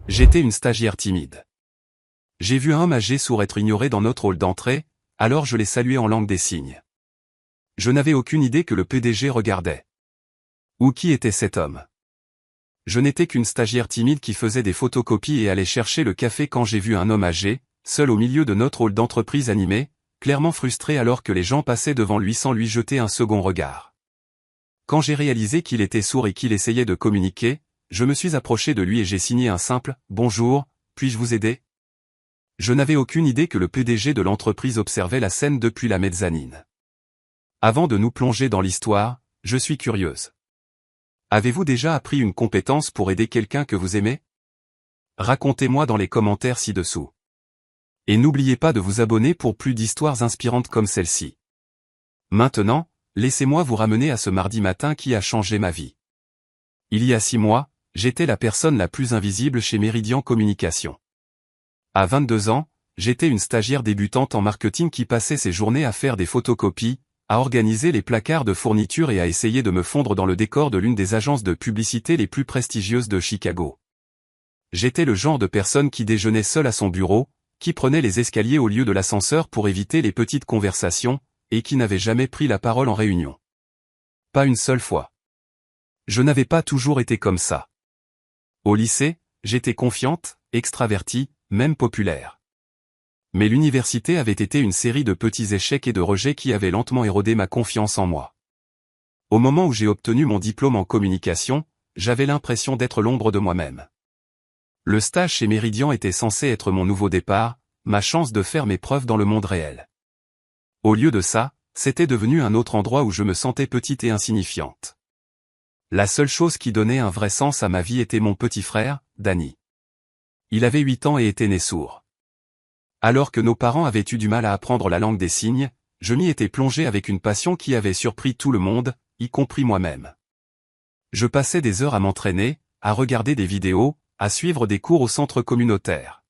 J'étais une stagiaire timide. J'ai vu un homme âgé sourd être ignoré dans notre hall d'entrée, alors je l'ai salué en langue des signes. Je n'avais aucune idée que le PDG regardait. Ou qui était cet homme? Je n'étais qu'une stagiaire timide qui faisait des photocopies et allait chercher le café quand j'ai vu un homme âgé, seul au milieu de notre hall d'entreprise animé, clairement frustré alors que les gens passaient devant lui sans lui jeter un second regard. Quand j'ai réalisé qu'il était sourd et qu'il essayait de communiquer, je me suis approché de lui et j'ai signé un simple « Bonjour, puis-je vous aider ?» Je n'avais aucune idée que le PDG de l'entreprise observait la scène depuis la mezzanine. Avant de nous plonger dans l'histoire, je suis curieuse. Avez-vous déjà appris une compétence pour aider quelqu'un que vous aimez? Racontez-moi dans les commentaires ci-dessous. Et n'oubliez pas de vous abonner pour plus d'histoires inspirantes comme celle-ci. Maintenant, laissez-moi vous ramener à ce mardi matin qui a changé ma vie. Il y a 6 mois, j'étais la personne la plus invisible chez Meridian Communication. À 22 ans, j'étais une stagiaire débutante en marketing qui passait ses journées à faire des photocopies, à organiser les placards de fourniture et à essayer de me fondre dans le décor de l'une des agences de publicité les plus prestigieuses de Chicago. J'étais le genre de personne qui déjeunait seule à son bureau, qui prenait les escaliers au lieu de l'ascenseur pour éviter les petites conversations, et qui n'avait jamais pris la parole en réunion. Pas une seule fois. Je n'avais pas toujours été comme ça. Au lycée, j'étais confiante, extravertie, même populaire. Mais l'université avait été une série de petits échecs et de rejets qui avaient lentement érodé ma confiance en moi. Au moment où j'ai obtenu mon diplôme en communication, j'avais l'impression d'être l'ombre de moi-même. Le stage chez Meridian était censé être mon nouveau départ, ma chance de faire mes preuves dans le monde réel. Au lieu de ça, c'était devenu un autre endroit où je me sentais petite et insignifiante. La seule chose qui donnait un vrai sens à ma vie était mon petit frère, Danny. Il avait 8 ans et était né sourd. Alors que nos parents avaient eu du mal à apprendre la langue des signes, je m'y étais plongé avec une passion qui avait surpris tout le monde, y compris moi-même. Je passais des heures à m'entraîner, à regarder des vidéos, à suivre des cours au centre communautaire.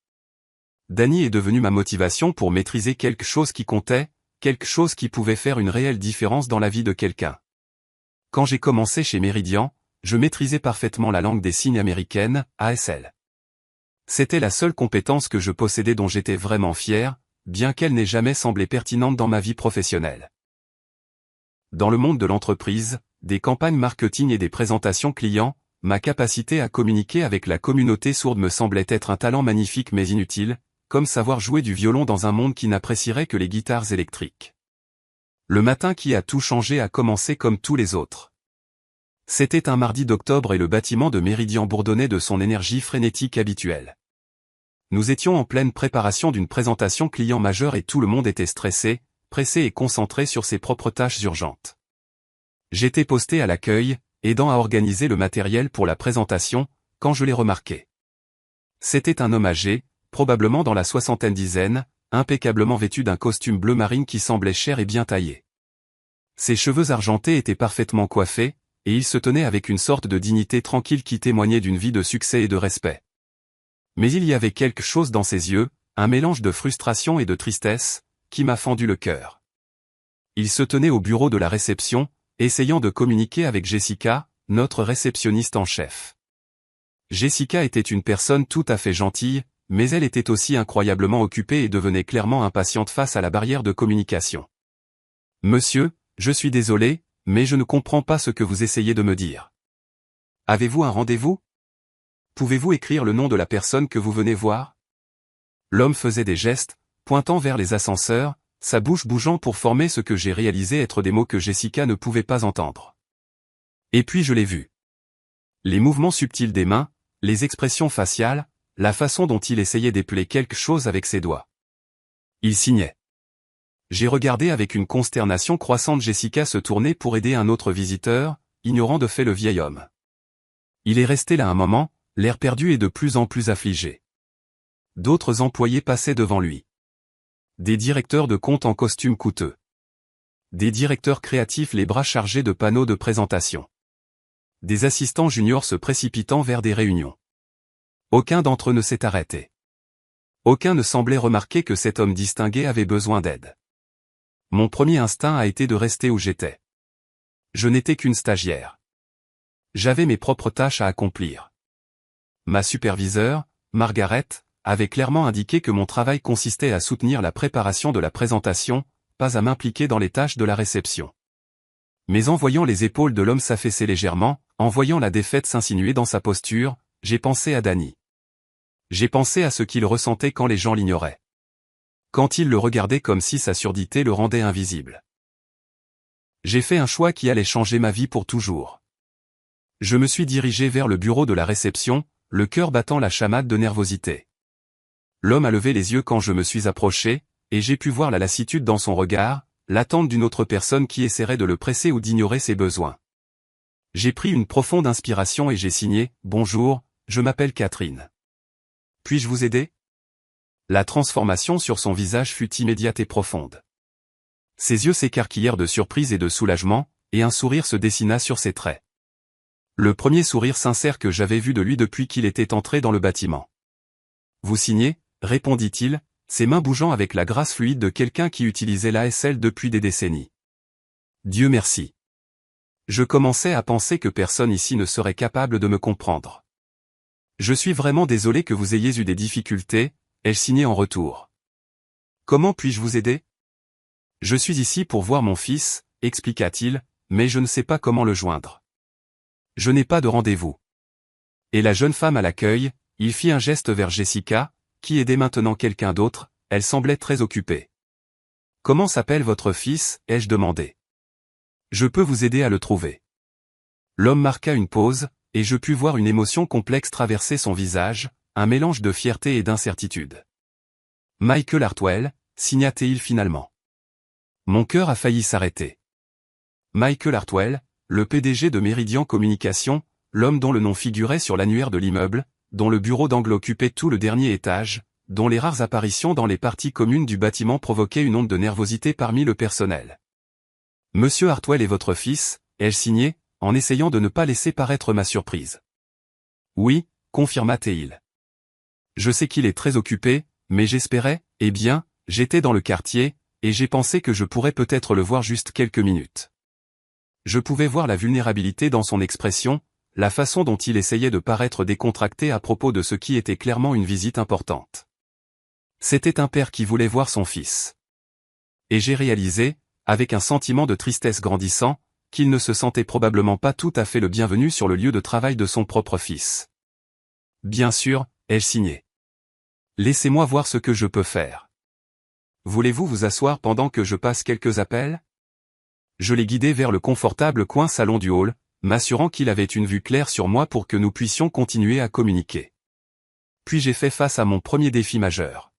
Danny est devenu ma motivation pour maîtriser quelque chose qui comptait, quelque chose qui pouvait faire une réelle différence dans la vie de quelqu'un. Quand j'ai commencé chez Meridian, je maîtrisais parfaitement la langue des signes américaine, ASL. C'était la seule compétence que je possédais dont j'étais vraiment fier, bien qu'elle n'ait jamais semblé pertinente dans ma vie professionnelle. Dans le monde de l'entreprise, des campagnes marketing et des présentations clients, ma capacité à communiquer avec la communauté sourde me semblait être un talent magnifique mais inutile, comme savoir jouer du violon dans un monde qui n'apprécierait que les guitares électriques. Le matin qui a tout changé a commencé comme tous les autres. C'était un mardi d'octobre et le bâtiment de Meridian bourdonnait de son énergie frénétique habituelle. Nous étions en pleine préparation d'une présentation client majeure et tout le monde était stressé, pressé et concentré sur ses propres tâches urgentes. J'étais posté à l'accueil, aidant à organiser le matériel pour la présentation, quand je l'ai remarqué. C'était un homme âgé, probablement dans la soixantaine-dizaine, impeccablement vêtu d'un costume bleu marine qui semblait cher et bien taillé. Ses cheveux argentés étaient parfaitement coiffés, et il se tenait avec une sorte de dignité tranquille qui témoignait d'une vie de succès et de respect. Mais il y avait quelque chose dans ses yeux, un mélange de frustration et de tristesse, qui m'a fendu le cœur. Il se tenait au bureau de la réception, essayant de communiquer avec Jessica, notre réceptionniste en chef. Jessica était une personne tout à fait gentille, mais elle était aussi incroyablement occupée et devenait clairement impatiente face à la barrière de communication. « Monsieur, je suis désolé, mais je ne comprends pas ce que vous essayez de me dire. Avez-vous un rendez-vous? Pouvez-vous écrire le nom de la personne que vous venez voir? » L'homme faisait des gestes, pointant vers les ascenseurs, sa bouche bougeant pour former ce que j'ai réalisé être des mots que Jessica ne pouvait pas entendre. Et puis je l'ai vu. Les mouvements subtils des mains, les expressions faciales, la façon dont il essayait d'épeler quelque chose avec ses doigts. Il signait. J'ai regardé avec une consternation croissante Jessica se tourner pour aider un autre visiteur, ignorant de fait le vieil homme. Il est resté là un moment, l'air perdu et de plus en plus affligé. D'autres employés passaient devant lui. Des directeurs de compte en costume coûteux. Des directeurs créatifs les bras chargés de panneaux de présentation. Des assistants juniors se précipitant vers des réunions. Aucun d'entre eux ne s'est arrêté. Aucun ne semblait remarquer que cet homme distingué avait besoin d'aide. Mon premier instinct a été de rester où j'étais. Je n'étais qu'une stagiaire. J'avais mes propres tâches à accomplir. Ma superviseure, Margaret, avait clairement indiqué que mon travail consistait à soutenir la préparation de la présentation, pas à m'impliquer dans les tâches de la réception. Mais en voyant les épaules de l'homme s'affaisser légèrement, en voyant la défaite s'insinuer dans sa posture, j'ai pensé à Danny. J'ai pensé à ce qu'il ressentait quand les gens l'ignoraient. Quand il le regardait comme si sa surdité le rendait invisible. J'ai fait un choix qui allait changer ma vie pour toujours. Je me suis dirigé vers le bureau de la réception, le cœur battant la chamade de nervosité. L'homme a levé les yeux quand je me suis approché, et j'ai pu voir la lassitude dans son regard, l'attente d'une autre personne qui essaierait de le presser ou d'ignorer ses besoins. J'ai pris une profonde inspiration et j'ai signé « Bonjour, je m'appelle Catherine. Puis-je vous aider ?» La transformation sur son visage fut immédiate et profonde. Ses yeux s'écarquillèrent de surprise et de soulagement, et un sourire se dessina sur ses traits. Le premier sourire sincère que j'avais vu de lui depuis qu'il était entré dans le bâtiment. « Vous signez ?» répondit-il, ses mains bougeant avec la grâce fluide de quelqu'un qui utilisait l'ASL depuis des décennies. Dieu merci. Je commençais à penser que personne ici ne serait capable de me comprendre. Je suis vraiment désolé que vous ayez eu des difficultés, ai-je signé en retour. Comment puis-je vous aider? Je suis ici pour voir mon fils, expliqua-t-il, mais je ne sais pas comment le joindre. Je n'ai pas de rendez-vous. Et la jeune femme à l'accueil, il fit un geste vers Jessica, qui aidait maintenant quelqu'un d'autre, elle semblait très occupée. Comment s'appelle votre fils, ai-je demandé. Je peux vous aider à le trouver. L'homme marqua une pause, et je pus voir une émotion complexe traverser son visage, un mélange de fierté et d'incertitude. Michael Hartwell, signa-t-il finalement. Mon cœur a failli s'arrêter. Michael Hartwell, le PDG de Meridian Communication, l'homme dont le nom figurait sur l'annuaire de l'immeuble, dont le bureau d'angle occupait tout le dernier étage, dont les rares apparitions dans les parties communes du bâtiment provoquaient une onde de nervosité parmi le personnel. Monsieur Hartwell est votre fils, ai-je signé, en essayant de ne pas laisser paraître ma surprise. Oui, confirma-t-il. Je sais qu'il est très occupé, mais j'espérais, eh bien, j'étais dans le quartier, et j'ai pensé que je pourrais peut-être le voir juste quelques minutes. Je pouvais voir la vulnérabilité dans son expression, la façon dont il essayait de paraître décontracté à propos de ce qui était clairement une visite importante. C'était un père qui voulait voir son fils. Et j'ai réalisé, avec un sentiment de tristesse grandissant, qu'il ne se sentait probablement pas tout à fait le bienvenu sur le lieu de travail de son propre fils. Bien sûr, ai-je signé. Laissez-moi voir ce que je peux faire. Voulez-vous vous asseoir pendant que je passe quelques appels? Je l'ai guidé vers le confortable coin salon du hall, m'assurant qu'il avait une vue claire sur moi pour que nous puissions continuer à communiquer. Puis j'ai fait face à mon premier défi majeur.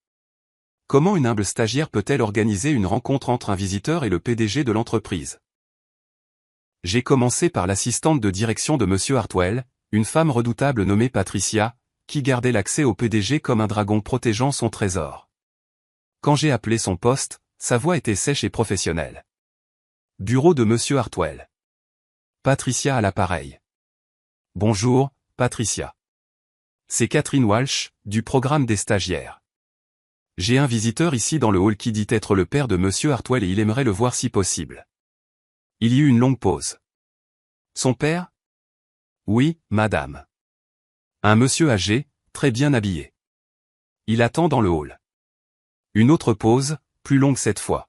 Comment une humble stagiaire peut-elle organiser une rencontre entre un visiteur et le PDG de l'entreprise? J'ai commencé par l'assistante de direction de Monsieur Hartwell, une femme redoutable nommée Patricia, qui gardait l'accès au PDG comme un dragon protégeant son trésor. Quand j'ai appelé son poste, sa voix était sèche et professionnelle. Bureau de Monsieur Hartwell. Patricia à l'appareil. Bonjour, Patricia. C'est Catherine Walsh, du programme des stagiaires. J'ai un visiteur ici dans le hall qui dit être le père de Monsieur Hartwell et il aimerait le voir si possible. Il y eut une longue pause. Son père? Oui, madame. Un monsieur âgé, très bien habillé. Il attend dans le hall. Une autre pause, plus longue cette fois.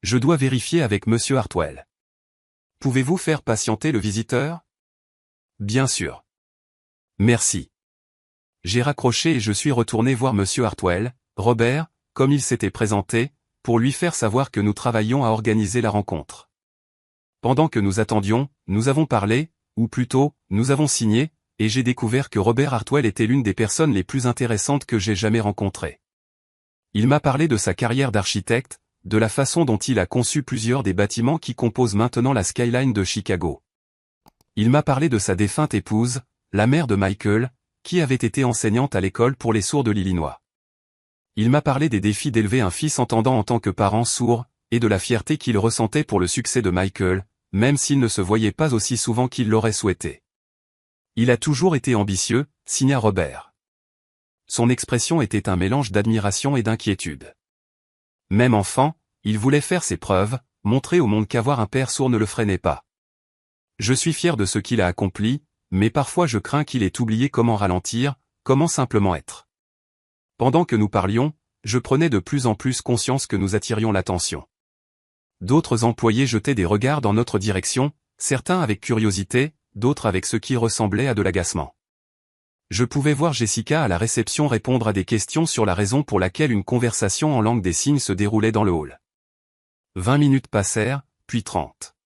Je dois vérifier avec Monsieur Hartwell. Pouvez-vous faire patienter le visiteur? Bien sûr. Merci. J'ai raccroché et je suis retourné voir Monsieur Hartwell, Robert, comme il s'était présenté, pour lui faire savoir que nous travaillions à organiser la rencontre. Pendant que nous attendions, nous avons parlé, ou plutôt, nous avons signé, et j'ai découvert que Robert Hartwell était l'une des personnes les plus intéressantes que j'ai jamais rencontrées. Il m'a parlé de sa carrière d'architecte, de la façon dont il a conçu plusieurs des bâtiments qui composent maintenant la skyline de Chicago. Il m'a parlé de sa défunte épouse, la mère de Michael, qui avait été enseignante à l'école pour les sourds de l'Illinois. Il m'a parlé des défis d'élever un fils entendant en tant que parent sourd, et de la fierté qu'il ressentait pour le succès de Michael, même s'il ne se voyait pas aussi souvent qu'il l'aurait souhaité. Il a toujours été ambitieux, signa Robert. Son expression était un mélange d'admiration et d'inquiétude. Même enfant, il voulait faire ses preuves, montrer au monde qu'avoir un père sourd ne le freinait pas. Je suis fier de ce qu'il a accompli, mais parfois je crains qu'il ait oublié comment ralentir, comment simplement être. Pendant que nous parlions, je prenais de plus en plus conscience que nous attirions l'attention. D'autres employés jetaient des regards dans notre direction, certains avec curiosité, d'autres avec ce qui ressemblait à de l'agacement. Je pouvais voir Jessica à la réception répondre à des questions sur la raison pour laquelle une conversation en langue des signes se déroulait dans le hall. 20 minutes passèrent, puis 30.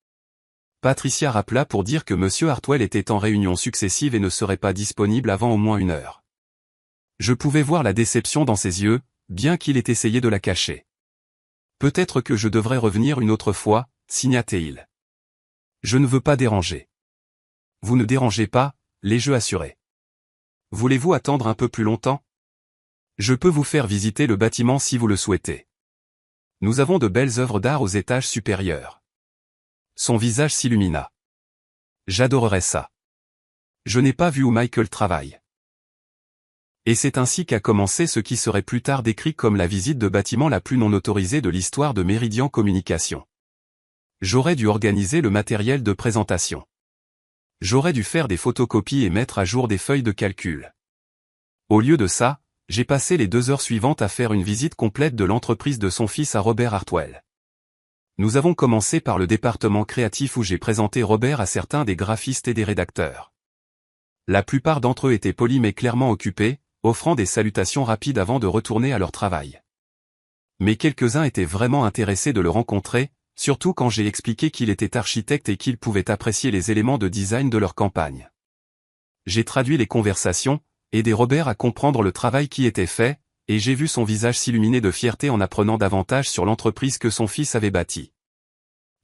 Patricia rappela pour dire que M. Hartwell était en réunion successive et ne serait pas disponible avant au moins 1 heure. Je pouvais voir la déception dans ses yeux, bien qu'il ait essayé de la cacher. Peut-être que je devrais revenir une autre fois, signa-t-il. Je ne veux pas déranger. Vous ne dérangez pas, l'ai-je assuré. Voulez-vous attendre un peu plus longtemps? Je peux vous faire visiter le bâtiment si vous le souhaitez. Nous avons de belles œuvres d'art aux étages supérieurs. Son visage s'illumina. J'adorerais ça. Je n'ai pas vu où Michael travaille. Et c'est ainsi qu'a commencé ce qui serait plus tard décrit comme la visite de bâtiment la plus non autorisée de l'histoire de Meridian Communication. J'aurais dû organiser le matériel de présentation. J'aurais dû faire des photocopies et mettre à jour des feuilles de calcul. Au lieu de ça, j'ai passé les 2 heures suivantes à faire une visite complète de l'entreprise de son fils à Robert Hartwell. Nous avons commencé par le département créatif où j'ai présenté Robert à certains des graphistes et des rédacteurs. La plupart d'entre eux étaient polis mais clairement occupés, offrant des salutations rapides avant de retourner à leur travail. Mais quelques-uns étaient vraiment intéressés de le rencontrer, surtout quand j'ai expliqué qu'il était architecte et qu'il pouvait apprécier les éléments de design de leur campagne. J'ai traduit les conversations, aidé Robert à comprendre le travail qui était fait, et j'ai vu son visage s'illuminer de fierté en apprenant davantage sur l'entreprise que son fils avait bâtie.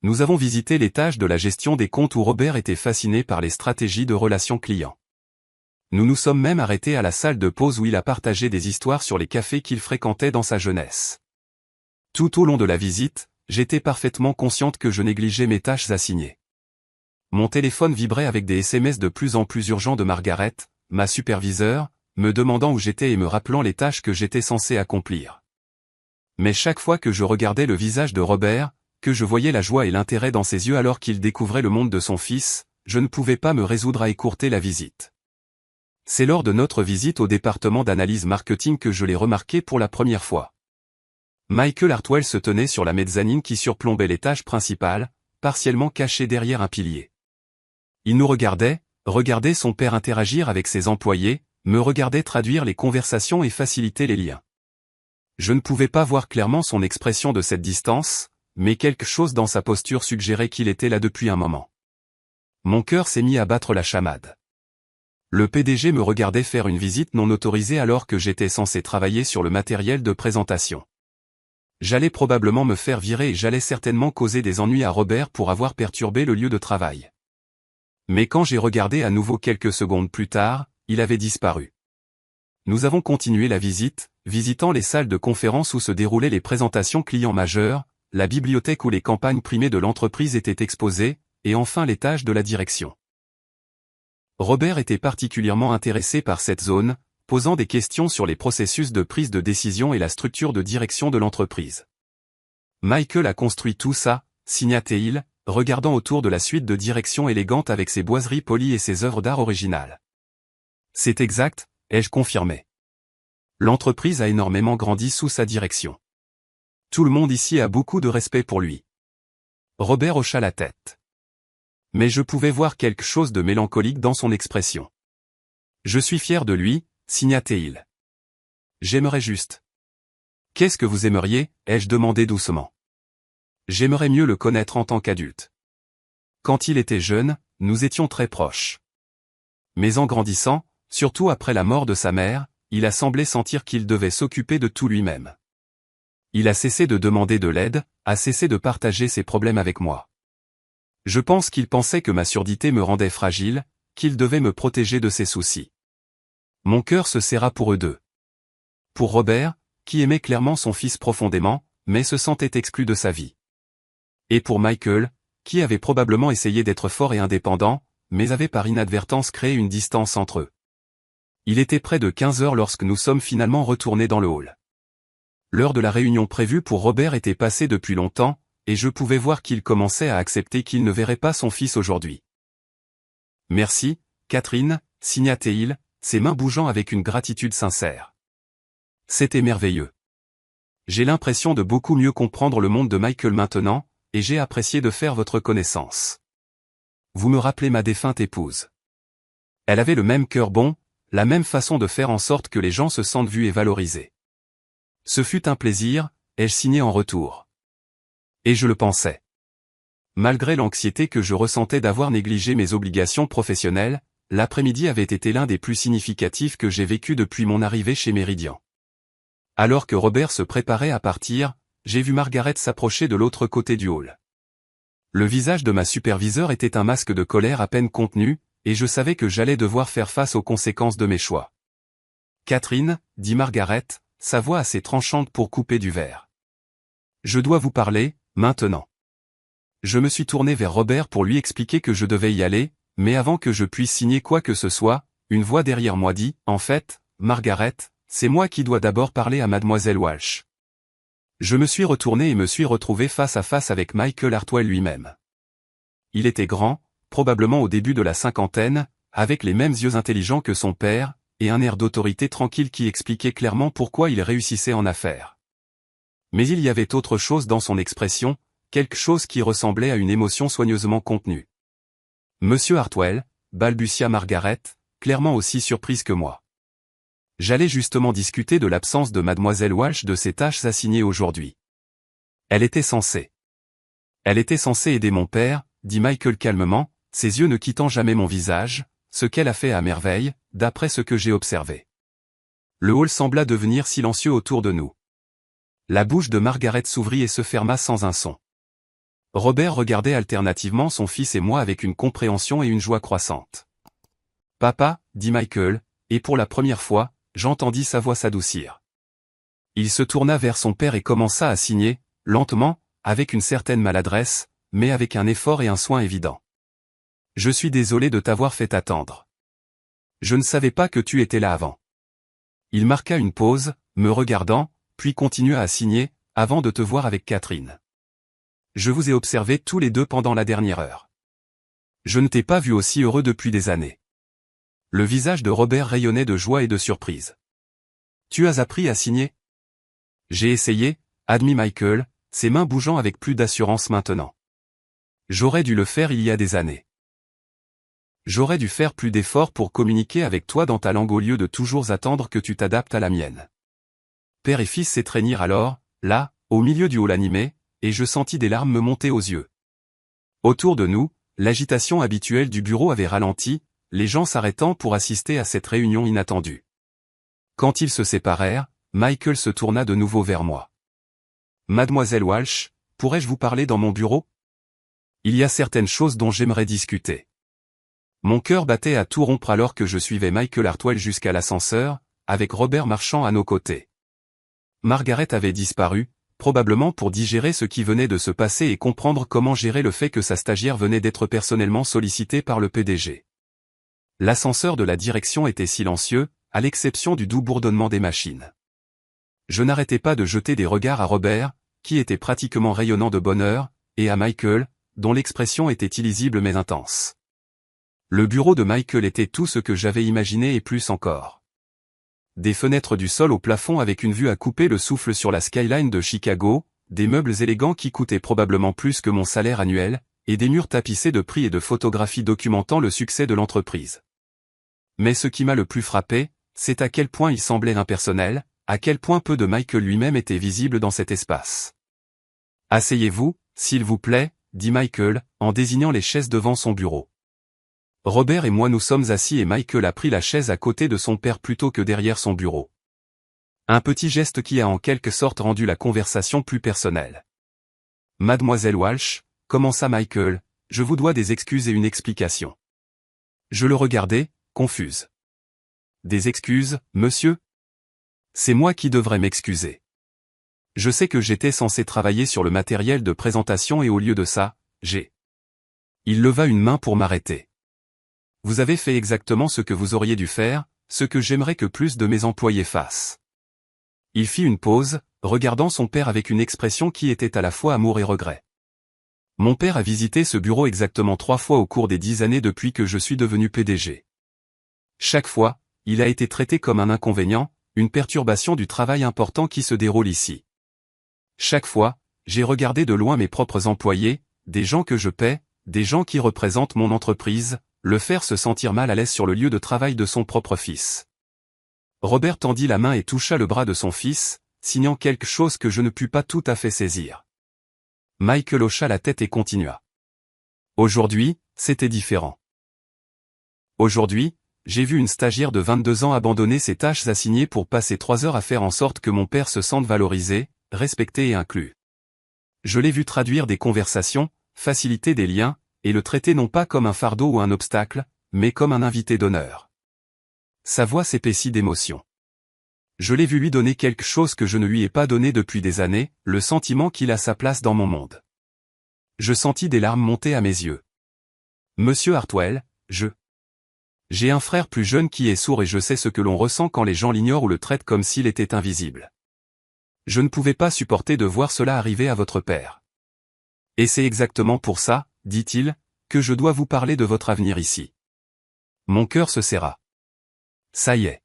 Nous avons visité l'étage de la gestion des comptes où Robert était fasciné par les stratégies de relations clients. Nous nous sommes même arrêtés à la salle de pause où il a partagé des histoires sur les cafés qu'il fréquentait dans sa jeunesse. Tout au long de la visite, j'étais parfaitement consciente que je négligeais mes tâches assignées. Mon téléphone vibrait avec des SMS de plus en plus urgents de Margaret, ma superviseure, me demandant où j'étais et me rappelant les tâches que j'étais censé accomplir. Mais chaque fois que je regardais le visage de Robert, que je voyais la joie et l'intérêt dans ses yeux alors qu'il découvrait le monde de son fils, je ne pouvais pas me résoudre à écourter la visite. C'est lors de notre visite au département d'analyse marketing que je l'ai remarqué pour la première fois. Michael Hartwell se tenait sur la mezzanine qui surplombait l'étage principal, partiellement caché derrière un pilier. Il nous regardait son père interagir avec ses employés, me regardait traduire les conversations et faciliter les liens. Je ne pouvais pas voir clairement son expression de cette distance, mais quelque chose dans sa posture suggérait qu'il était là depuis un moment. Mon cœur s'est mis à battre la chamade. Le PDG me regardait faire une visite non autorisée alors que j'étais censé travailler sur le matériel de présentation. J'allais probablement me faire virer et j'allais certainement causer des ennuis à Robert pour avoir perturbé le lieu de travail. Mais quand j'ai regardé à nouveau quelques secondes plus tard, il avait disparu. Nous avons continué la visite, visitant les salles de conférence où se déroulaient les présentations clients majeures, la bibliothèque où les campagnes primées de l'entreprise étaient exposées, et enfin l'étage de la direction. Robert était particulièrement intéressé par cette zone, posant des questions sur les processus de prise de décision et la structure de direction de l'entreprise. Michael a construit tout ça, signa-t-il, regardant autour de la suite de direction élégante avec ses boiseries polies et ses œuvres d'art originales. C'est exact, ai-je confirmé. L'entreprise a énormément grandi sous sa direction. Tout le monde ici a beaucoup de respect pour lui. Robert hocha la tête. Mais je pouvais voir quelque chose de mélancolique dans son expression. Je suis fier de lui, signa-t-il. J'aimerais juste. Qu'est-ce que vous aimeriez, ai-je demandé doucement. J'aimerais mieux le connaître en tant qu'adulte. Quand il était jeune, nous étions très proches. Mais en grandissant, surtout après la mort de sa mère, il a semblé sentir qu'il devait s'occuper de tout lui-même. Il a cessé de demander de l'aide, a cessé de partager ses problèmes avec moi. Je pense qu'il pensait que ma surdité me rendait fragile, qu'il devait me protéger de ses soucis. Mon cœur se serra pour eux deux. Pour Robert, qui aimait clairement son fils profondément, mais se sentait exclu de sa vie. Et pour Michael, qui avait probablement essayé d'être fort et indépendant, mais avait par inadvertance créé une distance entre eux. Il était près de 15 heures lorsque nous sommes finalement retournés dans le hall. L'heure de la réunion prévue pour Robert était passée depuis longtemps, et je pouvais voir qu'il commençait à accepter qu'il ne verrait pas son fils aujourd'hui. Merci, Catherine, signa-t-il, ses mains bougeant avec une gratitude sincère. C'était merveilleux. J'ai l'impression de beaucoup mieux comprendre le monde de Michael maintenant, et j'ai apprécié de faire votre connaissance. Vous me rappelez ma défunte épouse. Elle avait le même cœur bon, la même façon de faire en sorte que les gens se sentent vus et valorisés. Ce fut un plaisir, ai-je signé en retour. Et je le pensais. Malgré l'anxiété que je ressentais d'avoir négligé mes obligations professionnelles, l'après-midi avait été l'un des plus significatifs que j'ai vécu depuis mon arrivée chez Meridian. Alors que Robert se préparait à partir, j'ai vu Margaret s'approcher de l'autre côté du hall. Le visage de ma superviseure était un masque de colère à peine contenu, et je savais que j'allais devoir faire face aux conséquences de mes choix. « Catherine, dit Margaret, sa voix assez tranchante pour couper du verre. Je dois vous parler, maintenant. » Je me suis tourné vers Robert pour lui expliquer que je devais y aller, mais avant que je puisse signer quoi que ce soit, une voix derrière moi dit, « En fait, Margaret, c'est moi qui dois d'abord parler à mademoiselle Walsh. » Je me suis retourné et me suis retrouvé face à face avec Michael Hartwell lui-même. Il était grand, probablement au début de la cinquantaine, avec les mêmes yeux intelligents que son père, et un air d'autorité tranquille qui expliquait clairement pourquoi il réussissait en affaires. Mais il y avait autre chose dans son expression, quelque chose qui ressemblait à une émotion soigneusement contenue. « Monsieur Hartwell » balbutia Margaret, clairement aussi surprise que moi. J'allais justement discuter de l'absence de mademoiselle Walsh de ses tâches assignées aujourd'hui. Elle était censée aider mon père, dit Michael calmement, ses yeux ne quittant jamais mon visage, ce qu'elle a fait à merveille, d'après ce que j'ai observé. Le hall sembla devenir silencieux autour de nous. La bouche de Margaret s'ouvrit et se ferma sans un son. Robert regardait alternativement son fils et moi avec une compréhension et une joie croissantes. « Papa, dit Michael, et pour la première fois, j'entendis sa voix s'adoucir. Il se tourna vers son père et commença à signer, lentement, avec une certaine maladresse, mais avec un effort et un soin évident. « Je suis désolé de t'avoir fait attendre. Je ne savais pas que tu étais là avant. » Il marqua une pause, me regardant, puis continua à signer, avant de te voir avec Catherine. Je vous ai observés tous les deux pendant la dernière heure. Je ne t'ai pas vu aussi heureux depuis des années. Le visage de Robert rayonnait de joie et de surprise. Tu as appris à signer? J'ai essayé, admit Michael, ses mains bougeant avec plus d'assurance maintenant. J'aurais dû le faire il y a des années. J'aurais dû faire plus d'efforts pour communiquer avec toi dans ta langue au lieu de toujours attendre que tu t'adaptes à la mienne. Père et fils s'étreignirent alors, là, au milieu du hall animé, et je sentis des larmes me monter aux yeux. Autour de nous, l'agitation habituelle du bureau avait ralenti, les gens s'arrêtant pour assister à cette réunion inattendue. Quand ils se séparèrent, Michael se tourna de nouveau vers moi. « Mademoiselle Walsh, pourrais-je vous parler dans mon bureau? Il y a certaines choses dont j'aimerais discuter. » Mon cœur battait à tout rompre alors que je suivais Michael Hartwell jusqu'à l'ascenseur, avec Robert marchant à nos côtés. Margaret avait disparu, probablement pour digérer ce qui venait de se passer et comprendre comment gérer le fait que sa stagiaire venait d'être personnellement sollicitée par le PDG. L'ascenseur de la direction était silencieux, à l'exception du doux bourdonnement des machines. Je n'arrêtais pas de jeter des regards à Robert, qui était pratiquement rayonnant de bonheur, et à Michael, dont l'expression était illisible mais intense. Le bureau de Michael était tout ce que j'avais imaginé et plus encore. Des fenêtres du sol au plafond avec une vue à couper le souffle sur la skyline de Chicago, des meubles élégants qui coûtaient probablement plus que mon salaire annuel, et des murs tapissés de prix et de photographies documentant le succès de l'entreprise. Mais ce qui m'a le plus frappé, c'est à quel point il semblait impersonnel, à quel point peu de Michael lui-même était visible dans cet espace. « Asseyez-vous, s'il vous plaît, dit Michael, en désignant les chaises devant son bureau. Robert et moi nous sommes assis et Michael a pris la chaise à côté de son père plutôt que derrière son bureau. Un petit geste qui a en quelque sorte rendu la conversation plus personnelle. « Mademoiselle Walsh, commença Michael, je vous dois des excuses et une explication. » Je le regardais, confuse. « Des excuses, monsieur ? C'est moi qui devrais m'excuser. Je sais que j'étais censé travailler sur le matériel de présentation et au lieu de ça, j'ai... » Il leva une main pour m'arrêter. « Vous avez fait exactement ce que vous auriez dû faire, ce que j'aimerais que plus de mes employés fassent. » Il fit une pause, regardant son père avec une expression qui était à la fois amour et regret. Mon père a visité ce bureau exactement 3 fois au cours des 10 années depuis que je suis devenu PDG. Chaque fois, il a été traité comme un inconvénient, une perturbation du travail important qui se déroule ici. Chaque fois, j'ai regardé de loin mes propres employés, des gens que je paie, des gens qui représentent mon entreprise, le faire se sentir mal à l'aise sur le lieu de travail de son propre fils. Robert tendit la main et toucha le bras de son fils, signant quelque chose que je ne pus pas tout à fait saisir. Michael hocha la tête et continua. Aujourd'hui, c'était différent. Aujourd'hui, j'ai vu une stagiaire de 22 ans abandonner ses tâches assignées pour passer 3 heures à faire en sorte que mon père se sente valorisé, respecté et inclus. Je l'ai vu traduire des conversations, faciliter des liens, et le traiter non pas comme un fardeau ou un obstacle, mais comme un invité d'honneur. Sa voix s'épaissit d'émotion. Je l'ai vu lui donner quelque chose que je ne lui ai pas donné depuis des années, le sentiment qu'il a sa place dans mon monde. Je sentis des larmes monter à mes yeux. Monsieur Hartwell, J'ai un frère plus jeune qui est sourd et je sais ce que l'on ressent quand les gens l'ignorent ou le traitent comme s'il était invisible. Je ne pouvais pas supporter de voir cela arriver à votre père. Et c'est exactement pour ça, dit-il, que je dois vous parler de votre avenir ici. Mon cœur se serra. Ça y est.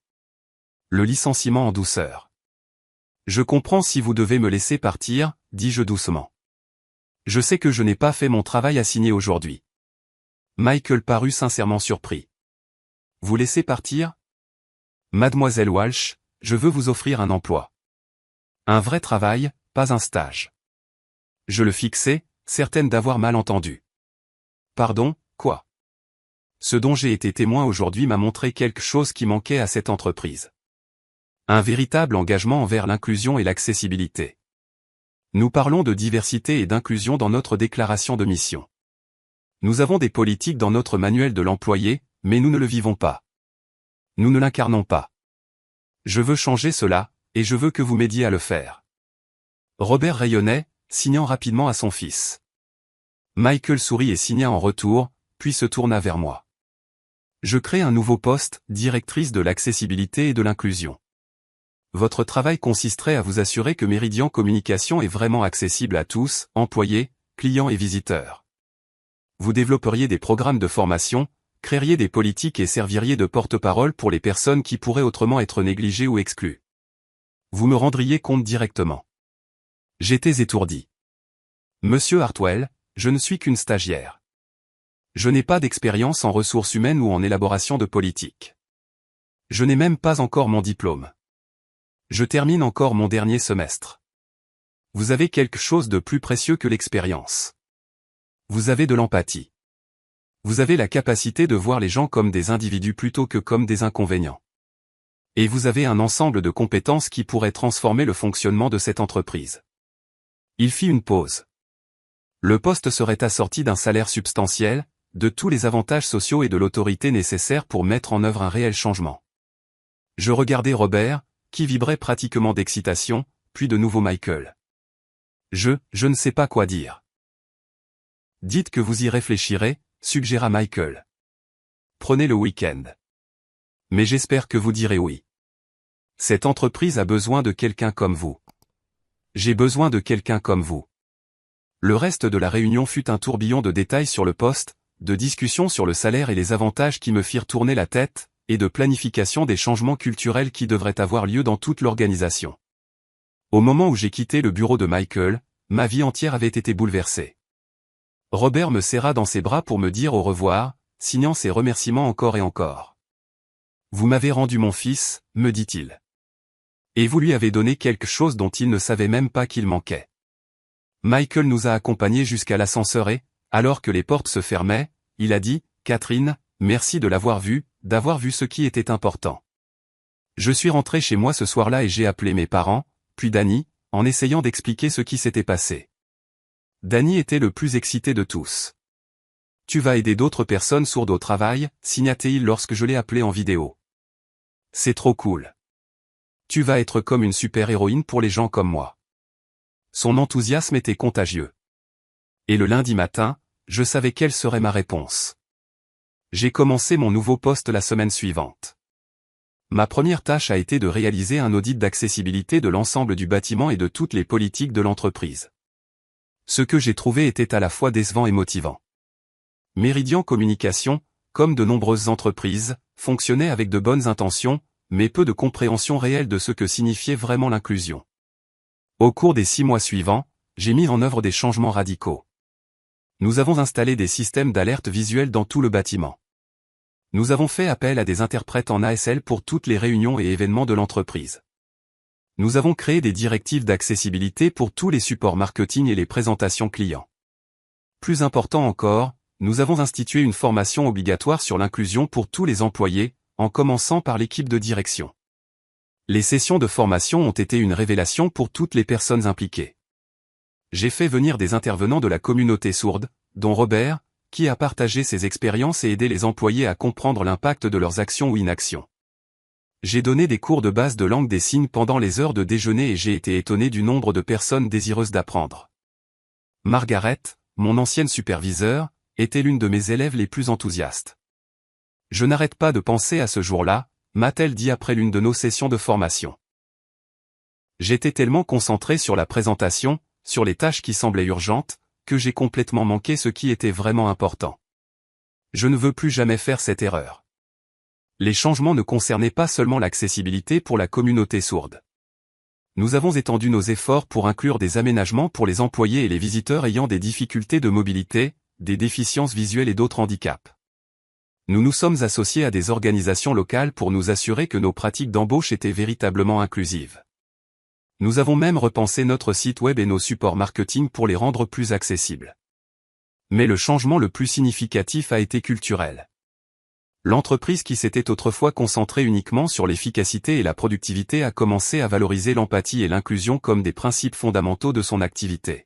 Le licenciement en douceur. Je comprends si vous devez me laisser partir, dis-je doucement. Je sais que je n'ai pas fait mon travail assigné aujourd'hui. Michael parut sincèrement surpris. Vous laissez partir? Mademoiselle Walsh, je veux vous offrir un emploi. Un vrai travail, pas un stage. Je le fixais, certaine d'avoir mal entendu. Pardon, quoi? Ce dont j'ai été témoin aujourd'hui m'a montré quelque chose qui manquait à cette entreprise. Un véritable engagement envers l'inclusion et l'accessibilité. Nous parlons de diversité et d'inclusion dans notre déclaration de mission. Nous avons des politiques dans notre manuel de l'employé, mais nous ne le vivons pas. Nous ne l'incarnons pas. Je veux changer cela, et je veux que vous m'aidiez à le faire. Robert rayonnait, signant rapidement à son fils. Michael sourit et signa en retour, puis se tourna vers moi. Je crée un nouveau poste, directrice de l'accessibilité et de l'inclusion. Votre travail consisterait à vous assurer que Meridian Communication est vraiment accessible à tous, employés, clients et visiteurs. Vous développeriez des programmes de formation, créeriez des politiques et serviriez de porte-parole pour les personnes qui pourraient autrement être négligées ou exclues. Vous me rendriez compte directement. J'étais étourdi. Monsieur Hartwell, je ne suis qu'une stagiaire. Je n'ai pas d'expérience en ressources humaines ou en élaboration de politique. Je n'ai même pas encore mon diplôme. Je termine encore mon dernier semestre. Vous avez quelque chose de plus précieux que l'expérience. Vous avez de l'empathie. Vous avez la capacité de voir les gens comme des individus plutôt que comme des inconvénients. Et vous avez un ensemble de compétences qui pourraient transformer le fonctionnement de cette entreprise. Il fit une pause. Le poste serait assorti d'un salaire substantiel, de tous les avantages sociaux et de l'autorité nécessaires pour mettre en œuvre un réel changement. Je regardai Robert, qui vibrait pratiquement d'excitation, puis de nouveau Michael. Je ne sais pas quoi dire. Dites que vous y réfléchirez, suggéra Michael. Prenez le week-end. Mais j'espère que vous direz oui. Cette entreprise a besoin de quelqu'un comme vous. J'ai besoin de quelqu'un comme vous. Le reste de la réunion fut un tourbillon de détails sur le poste, de discussions sur le salaire et les avantages qui me firent tourner la tête, et de planification des changements culturels qui devraient avoir lieu dans toute l'organisation. Au moment où j'ai quitté le bureau de Michael, ma vie entière avait été bouleversée. Robert me serra dans ses bras pour me dire au revoir, signant ses remerciements encore et encore. Vous m'avez rendu mon fils, me dit-il. Et vous lui avez donné quelque chose dont il ne savait même pas qu'il manquait. Michael nous a accompagnés jusqu'à l'ascenseur et, alors que les portes se fermaient, il a dit, Catherine, merci de l'avoir vu, d'avoir vu ce qui était important. Je suis rentré chez moi ce soir-là et j'ai appelé mes parents, puis Danny, en essayant d'expliquer ce qui s'était passé. Danny était le plus excité de tous. Tu vas aider d'autres personnes sourdes au travail, signa-t-il lorsque je l'ai appelé en vidéo. C'est trop cool. Tu vas être comme une super-héroïne pour les gens comme moi. Son enthousiasme était contagieux. Et le lundi matin, je savais quelle serait ma réponse. J'ai commencé mon nouveau poste la semaine suivante. Ma première tâche a été de réaliser un audit d'accessibilité de l'ensemble du bâtiment et de toutes les politiques de l'entreprise. Ce que j'ai trouvé était à la fois décevant et motivant. Meridian Communication, comme de nombreuses entreprises, fonctionnaient avec de bonnes intentions, mais peu de compréhension réelle de ce que signifiait vraiment l'inclusion. Au cours des 6 mois suivants, j'ai mis en œuvre des changements radicaux. Nous avons installé des systèmes d'alerte visuelle dans tout le bâtiment. Nous avons fait appel à des interprètes en ASL pour toutes les réunions et événements de l'entreprise. Nous avons créé des directives d'accessibilité pour tous les supports marketing et les présentations clients. Plus important encore, nous avons institué une formation obligatoire sur l'inclusion pour tous les employés, en commençant par l'équipe de direction. Les sessions de formation ont été une révélation pour toutes les personnes impliquées. J'ai fait venir des intervenants de la communauté sourde, dont Robert, qui a partagé ses expériences et aidé les employés à comprendre l'impact de leurs actions ou inactions. J'ai donné des cours de base de langue des signes pendant les heures de déjeuner et j'ai été étonné du nombre de personnes désireuses d'apprendre. Margaret, mon ancienne superviseure, était l'une de mes élèves les plus enthousiastes. Je n'arrête pas de penser à ce jour-là, m'a-t-elle dit après l'une de nos sessions de formation. J'étais tellement concentré sur la présentation, sur les tâches qui semblaient urgentes, que j'ai complètement manqué ce qui était vraiment important. Je ne veux plus jamais faire cette erreur. Les changements ne concernaient pas seulement l'accessibilité pour la communauté sourde. Nous avons étendu nos efforts pour inclure des aménagements pour les employés et les visiteurs ayant des difficultés de mobilité, des déficiences visuelles et d'autres handicaps. Nous nous sommes associés à des organisations locales pour nous assurer que nos pratiques d'embauche étaient véritablement inclusives. Nous avons même repensé notre site web et nos supports marketing pour les rendre plus accessibles. Mais le changement le plus significatif a été culturel. L'entreprise qui s'était autrefois concentrée uniquement sur l'efficacité et la productivité a commencé à valoriser l'empathie et l'inclusion comme des principes fondamentaux de son activité.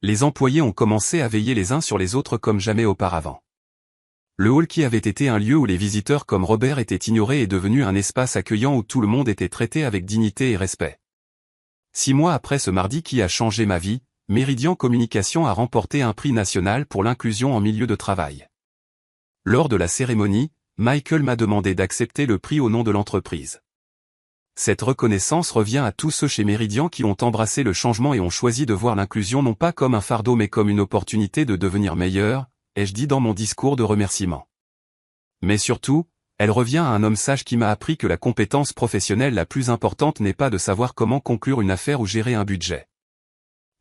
Les employés ont commencé à veiller les uns sur les autres comme jamais auparavant. Le hall qui avait été un lieu où les visiteurs comme Robert étaient ignorés est devenu un espace accueillant où tout le monde était traité avec dignité et respect. 6 mois après ce mardi qui a changé ma vie, Meridian Communication a remporté un prix national pour l'inclusion en milieu de travail. Lors de la cérémonie, Michael m'a demandé d'accepter le prix au nom de l'entreprise. Cette reconnaissance revient à tous ceux chez Meridian qui ont embrassé le changement et ont choisi de voir l'inclusion non pas comme un fardeau mais comme une opportunité de devenir meilleur, ai-je dit dans mon discours de remerciement. Mais surtout, elle revient à un homme sage qui m'a appris que la compétence professionnelle la plus importante n'est pas de savoir comment conclure une affaire ou gérer un budget.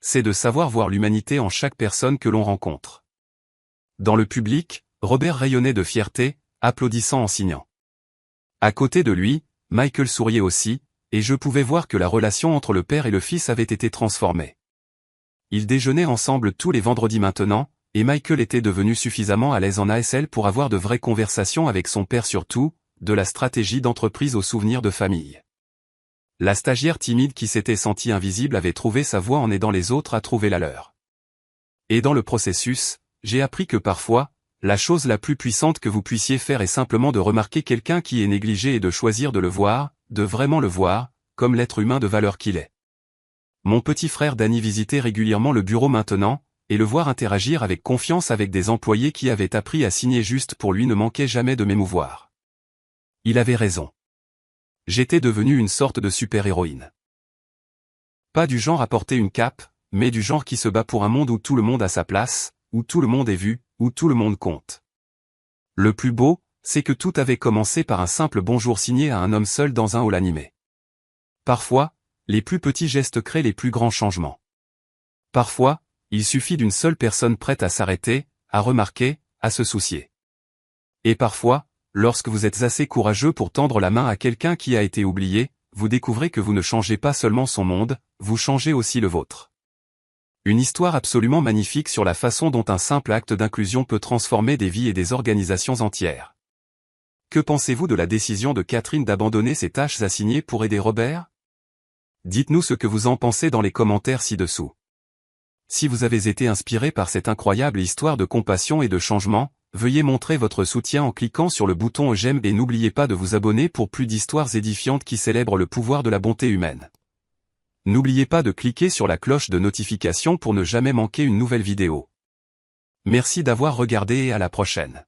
C'est de savoir voir l'humanité en chaque personne que l'on rencontre. Dans le public, Robert rayonnait de fierté, applaudissant en signant. À côté de lui, Michael souriait aussi, et je pouvais voir que la relation entre le père et le fils avait été transformée. Ils déjeunaient ensemble tous les vendredis maintenant, et Michael était devenu suffisamment à l'aise en ASL pour avoir de vraies conversations avec son père sur tout, de la stratégie d'entreprise aux souvenirs de famille. La stagiaire timide qui s'était sentie invisible avait trouvé sa voie en aidant les autres à trouver la leur. Et dans le processus, j'ai appris que parfois, la chose la plus puissante que vous puissiez faire est simplement de remarquer quelqu'un qui est négligé et de choisir de le voir, de vraiment le voir, comme l'être humain de valeur qu'il est. Mon petit frère Danny visitait régulièrement le bureau maintenant, et le voir interagir avec confiance avec des employés qui avaient appris à signer juste pour lui ne manquait jamais de m'émouvoir. Il avait raison. J'étais devenue une sorte de super-héroïne. Pas du genre à porter une cape, mais du genre qui se bat pour un monde où tout le monde a sa place, où tout le monde est vu, où tout le monde compte. Le plus beau, c'est que tout avait commencé par un simple bonjour signé à un homme seul dans un hall animé. Parfois, les plus petits gestes créent les plus grands changements. Parfois, il suffit d'une seule personne prête à s'arrêter, à remarquer, à se soucier. Et parfois, lorsque vous êtes assez courageux pour tendre la main à quelqu'un qui a été oublié, vous découvrez que vous ne changez pas seulement son monde, vous changez aussi le vôtre. Une histoire absolument magnifique sur la façon dont un simple acte d'inclusion peut transformer des vies et des organisations entières. Que pensez-vous de la décision de Catherine d'abandonner ses tâches assignées pour aider Robert? Dites-nous ce que vous en pensez dans les commentaires ci-dessous. Si vous avez été inspiré par cette incroyable histoire de compassion et de changement, veuillez montrer votre soutien en cliquant sur le bouton j'aime et n'oubliez pas de vous abonner pour plus d'histoires édifiantes qui célèbrent le pouvoir de la bonté humaine. N'oubliez pas de cliquer sur la cloche de notification pour ne jamais manquer une nouvelle vidéo. Merci d'avoir regardé et à la prochaine.